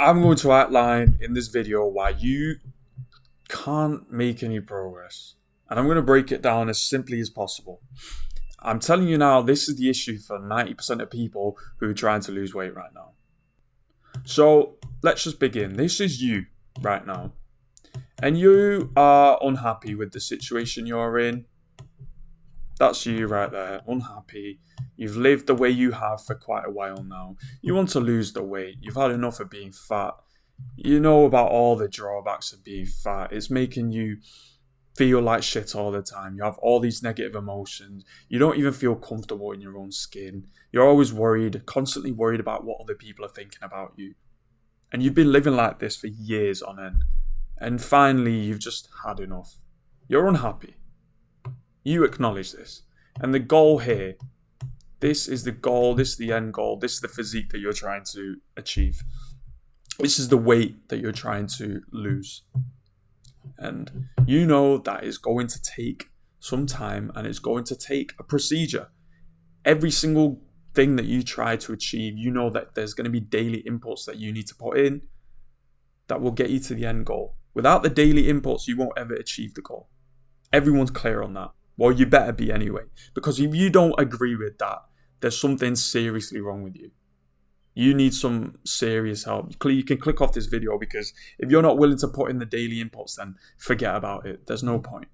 I'm going to outline in this video why you can't make any progress. And I'm going to break it down as simply as possible. I'm telling you now, this is the issue for 90% of people who are trying to lose weight right now. So let's just begin. This is you right now. And you are unhappy with the situation you're in. That's you right there, unhappy. You've lived the way you have for quite a while now. You want to lose the weight. You've had enough of being fat. You know about all the drawbacks of being fat. It's making you feel like shit all the time. You have all these negative emotions. You don't even feel comfortable in your own skin. You're always worried, constantly worried about what other people are thinking about you. And you've been living like this for years on end. And finally, you've just had enough. You're unhappy. You acknowledge this. And the goal here, this is the goal, this is the end goal, this is the physique that you're trying to achieve. This is the weight that you're trying to lose. And you know that it's going to take some time and it's going to take a procedure. Every single thing that you try to achieve, you know that there's going to be daily inputs that you need to put in that will get you to the end goal. Without the daily inputs, you won't ever achieve the goal. Everyone's clear on that. Well, you better be anyway. Because if you don't agree with that, there's something seriously wrong with you. You need some serious help. You can click off this video because if you're not willing to put in the daily inputs, then forget about it. There's no point.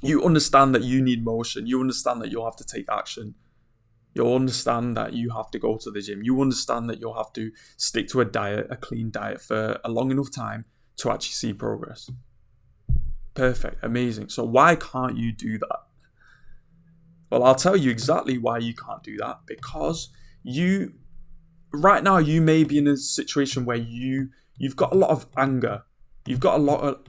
You understand that you need motion. You understand that you'll have to take action. You'll understand that you have to go to the gym. You understand that you'll have to stick to a diet, a clean diet for a long enough time to actually see progress. Perfect, amazing. So why can't you do that? Well, I'll tell you exactly why you can't do that. Because right now, you may be in a situation where you've got a lot of anger. You've got a lot of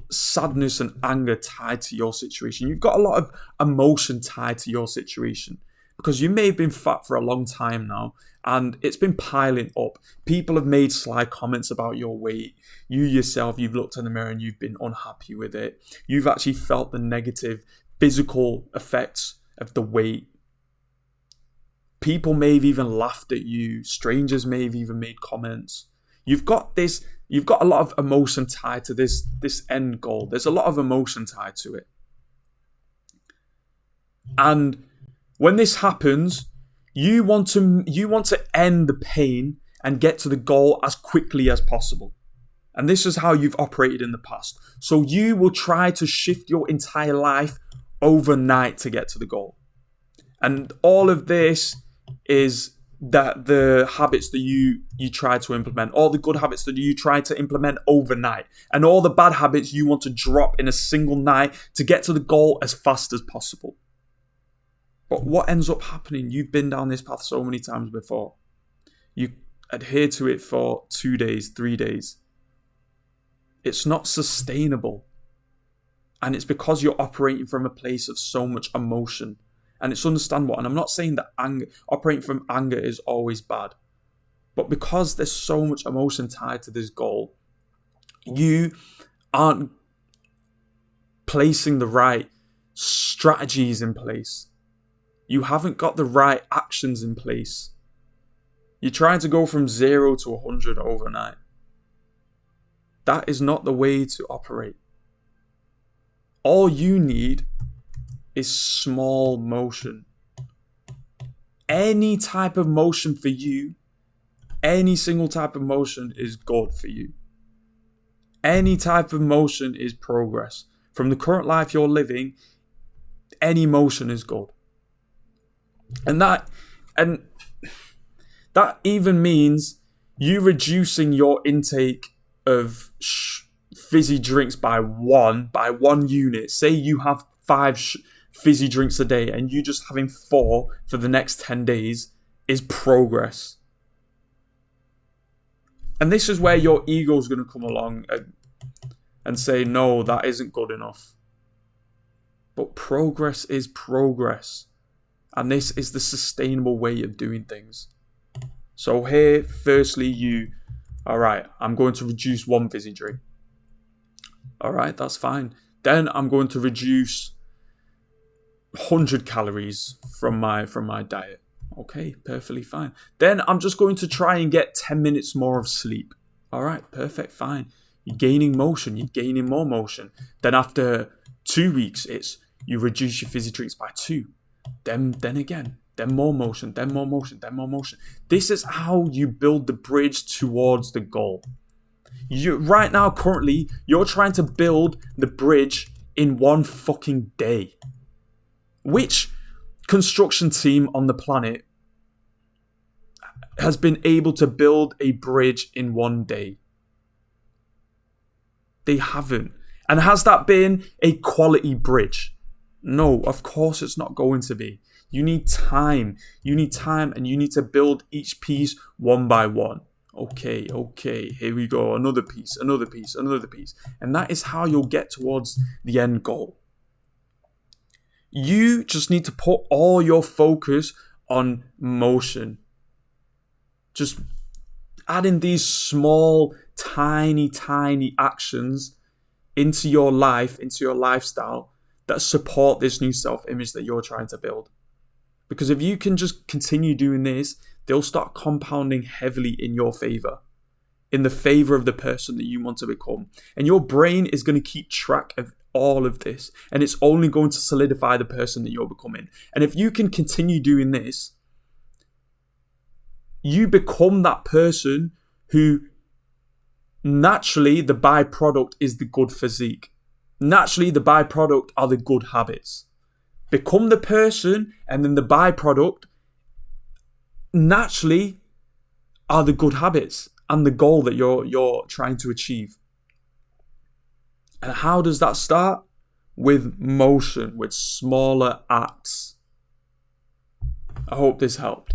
sadness and anger tied to your situation. You've got a lot of emotion tied to your situation. Because you may have been fat for a long time now and it's been piling up. People have made sly comments about your weight. You yourself, you've looked in the mirror and you've been unhappy with it. You've actually felt the negative physical effects of the weight. People may have even laughed at you. Strangers may have even made comments. You've got a lot of emotion tied to this end goal. There's a lot of emotion tied to it. And when this happens, you want to end the pain and get to the goal as quickly as possible. And this is how you've operated in the past. So you will try to shift your entire life overnight to get to the goal. And all of this is that the habits that you try to implement, all the good habits that you try to implement overnight, and all the bad habits you want to drop in a single night to get to the goal as fast as possible. But what ends up happening, you've been down this path so many times before. You adhere to it for 2 days, 3 days. It's not sustainable. And it's because you're operating from a place of so much emotion. And it's understandable. And I'm not saying that operating from anger is always bad. But because there's so much emotion tied to this goal, you aren't placing the right strategies in place. You haven't got the right actions in place. You're trying to go from 0 to 100 overnight. That is not the way to operate. All you need is small motion. Any type of motion for you, any single type of motion is good for you. Any type of motion is progress. From the current life you're living, any motion is good. And that even means you reducing your intake of fizzy drinks by one unit. Say you have 5 fizzy drinks a day and you just having 4 for the next 10 days is progress. And this is where your ego is going to come along and say, no, that isn't good enough. But progress is progress. And this is the sustainable way of doing things. So here, firstly, alright, I'm going to reduce 1 fizzy drink. Alright, that's fine. Then I'm going to reduce 100 calories from my diet. Okay, perfectly fine. Then I'm just going to try and get 10 minutes more of sleep. All right, perfect, fine. You're gaining motion, you're gaining more motion. Then after 2 weeks, it's you reduce your fizzy treats by 2. Then again, then more motion, then more motion, then more motion. This is how you build the bridge towards the goal. Right now, currently, you're trying to build the bridge in one fucking day. Which construction team on the planet has been able to build a bridge in one day? They haven't. And has that been a quality bridge? No, of course it's not going to be. You need time. You need time, and you need to build each piece one by one. Okay, here we go. Another piece, another piece, another piece. And that is how you'll get towards the end goal. You just need to put all your focus on motion. Just adding these small, tiny actions into your life, into your lifestyle that support this new self-image that you're trying to build. Because if you can just continue doing this, they'll start compounding heavily in your favor, in the favor of the person that you want to become. And your brain is going to keep track of all of this, and it's only going to solidify the person that you're becoming. And if you can continue doing this, you become that person who naturally the byproduct is the good physique. Naturally, the byproduct are the good habits. Become the person, and then the byproduct naturally are the good habits and the goal that you're trying to achieve. And how does that start? With motion, with smaller acts. I hope this helped.